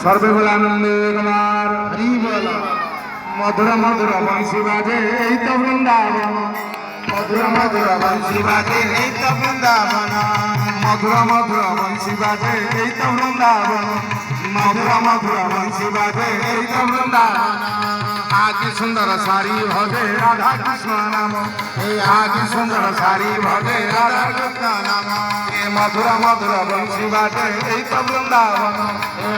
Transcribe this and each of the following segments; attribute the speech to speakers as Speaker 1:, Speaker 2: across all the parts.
Speaker 1: सर्वे बोला आनंदे कुमार हरि बोला। मधुर मधुर बंशी बाजे এই তো বৃন্দাবন, मधुर मधुर बंशी बाजे এই তো বৃন্দাবন, मधुर मधुर बंशी बाजे এই তো বৃন্দাবন, मधुर मधुर बंशी बाजे এই তো বৃন্দাবন। आगे सुंदर सारी भजे राधा कृष्ण नाम, आगे सुंदर सारी भजे राधा कृष्ण नाम। मधुर मधुर बंशी बाजे এই তো বৃন্দাবন,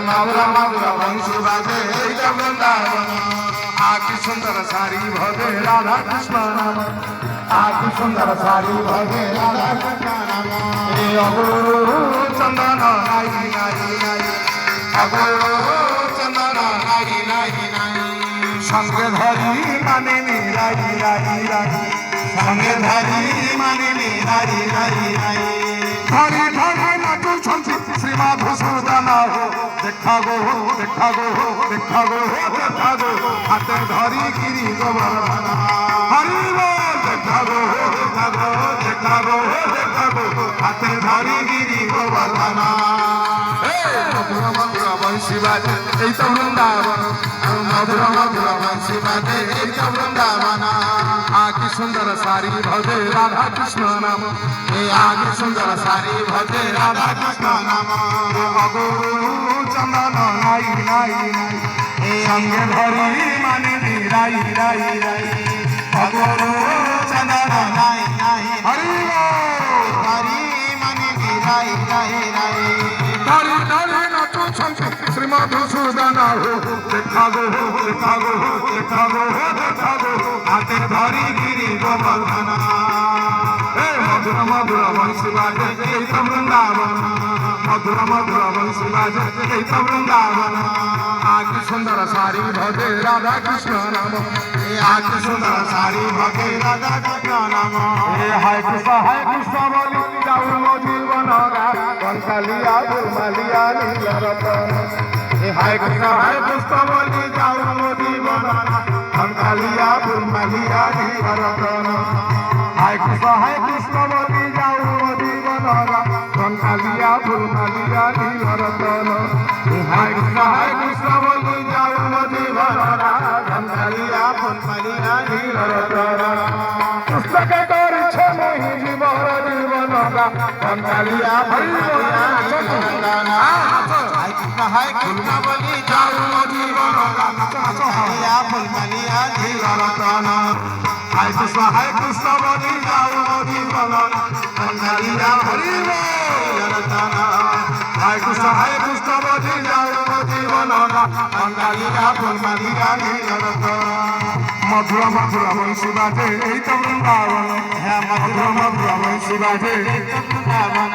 Speaker 1: मधुर मधुर बंशी बाजे এই তো বৃন্দাবন। आगे सुंदर सारी भजे राधा कृष्ण नाम, आगे सुंदर सारी भजे राधा कृष्ण नाम। अगुरु चंदन नाई नाई नाई, अगुरु चंदन नाई नाई नाई। संगे धरी माने राई राई राई, संगे धरी माने राई राई राई। धरी धरी नाचु छंती श्री मधुसूदन हो, देखा गो देखा गो देखा गो देखा गो, हाथे धरी गिरी गोवर्धन। हरि बोल देखा गो देखा गो देखा गो देखा गो, हाथे धरी गिरी गोवर्धन। मधुर मधुर बंशी बाजे এই তো বৃন্দাবন, मधुर मधुर बंशी बाजे এই তো বৃন্दाবন। आगे सुंदर सारी भजे राधा कृष्ण नाम, आगे सुंदर सारी भजे राधा कृष्ण नाम। अगुरु चंदन नाई नाई नाई, संगे धरी माने राई राई राई। अगुरु चंदन नाई नाई, हरि हरि माने राई राई राई। धरी धरी नाचु छंती श्री मधुसूदन हो, देखा गो देखा गो देखा गो देखा गो, हाथे धरी गिरी गोवर्धन। मधुर मधुर बंशी बाजे এই তো বৃন্দাবন, मधुर मधुर बंशी बाजे এই তো বৃন্দাবন। आगे सुंदर सारी भजे राधा कृष्ण नाम, आगे सुंदर सारी भजे राधा कृष्ण नाम। हाय कृष्ण बोली जाऊ मो जीवन कंकालिया फुलमालिया नील रतन। हाय कृष्ण बोली जाऊ मो जीवन कंकालिया फुलमालिया नील रतन। हाय कृष्ण बोली जाऊ मो जीवन कंकालिया फुलमालिया नील रतन। हाय कृष्ण बोली जाऊ मो जीवन कंकालिया फुलमालिया नील रतन। कृष्ण के करिछे मोहि जीवन जीवन कंकालिया फुलमालिया नील रतन। हाय कृष्ण बोली जाऊ मो जीवन कंकालिया फुलमालिया नील रतन। हाय कृष्ण बोली जाऊ मो जीवन कंकालिया फुलमालिया रतन। हाय कृष्ण बोली जाऊ मो जीवन कंकालिया फुलमालिया नील रतन। मधुर मधुर बंशी बाजे এই তো বৃন্দাবন, मधुर मधुर बंशी बाजे এই তো বৃন্দাবन।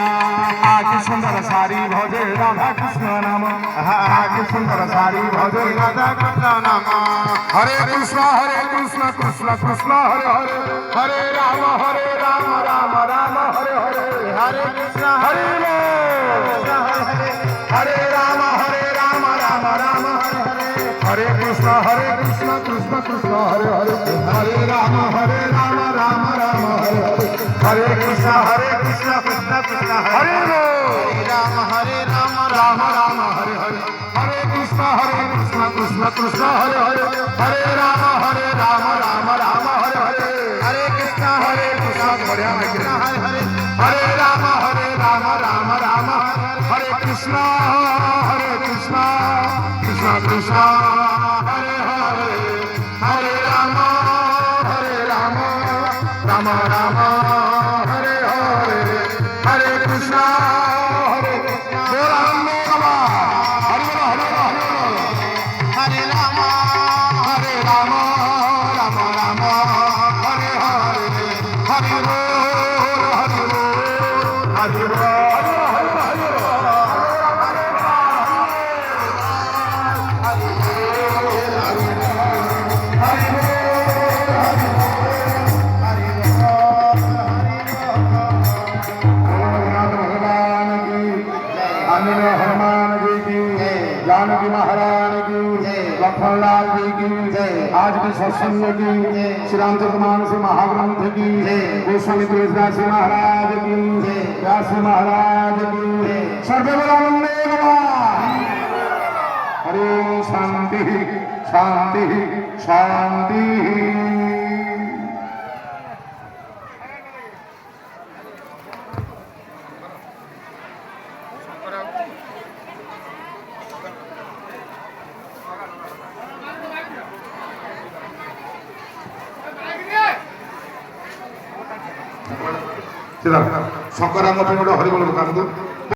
Speaker 1: आगे सुंदर सारी भजे राधा कृष्ण नाम, आगे सुंदर सारी भजे राधा कृष्ण नाम। हरे कृष्ण कृष्ण कृष्ण हरे हरे, हरे राम राम राम हरे हरे। हरे कृष्ण हरे हरे, हरे राम राम राम हरे हरे। हरे कृष्ण कृष्ण कृष्ण हरे हरे, हरे राम राम राम हरे हरे। हरे कृष्ण कृष्ण कृष्ण हरे राम राम राम हरे हरे। हरे कृष्ण कृष्ण कृष्ण हरे हरे, हरे राम राम राम हरे हरे। हरे कृष्ण बढ़िया हरे हरे, हरे राम राम राम हरे कृष्ण कृष्ण कृष्ण हरे हरे। हरे राम राम राम हरे हरे। हरे कृष्ण बोला हरे बोलो हरे राम राम राम हरे हरे। हरि बोल हरि बोल हनुमान जी की, जानकी महाराज की, लखनलाल जी की, आज के सत्संग की, श्री रामचरित मानस महाग्रंथ की, गोस्वामी तुलसीदास महाराज की, व्यास महाराज की, सर्वे बोला वंदे শান্তি শান্তি শান্তি। ଶଙ୍କରାଙ୍କ ପାଇଁ ଗୋଟେ ହରିବୋଲ କାନ୍ଦୁ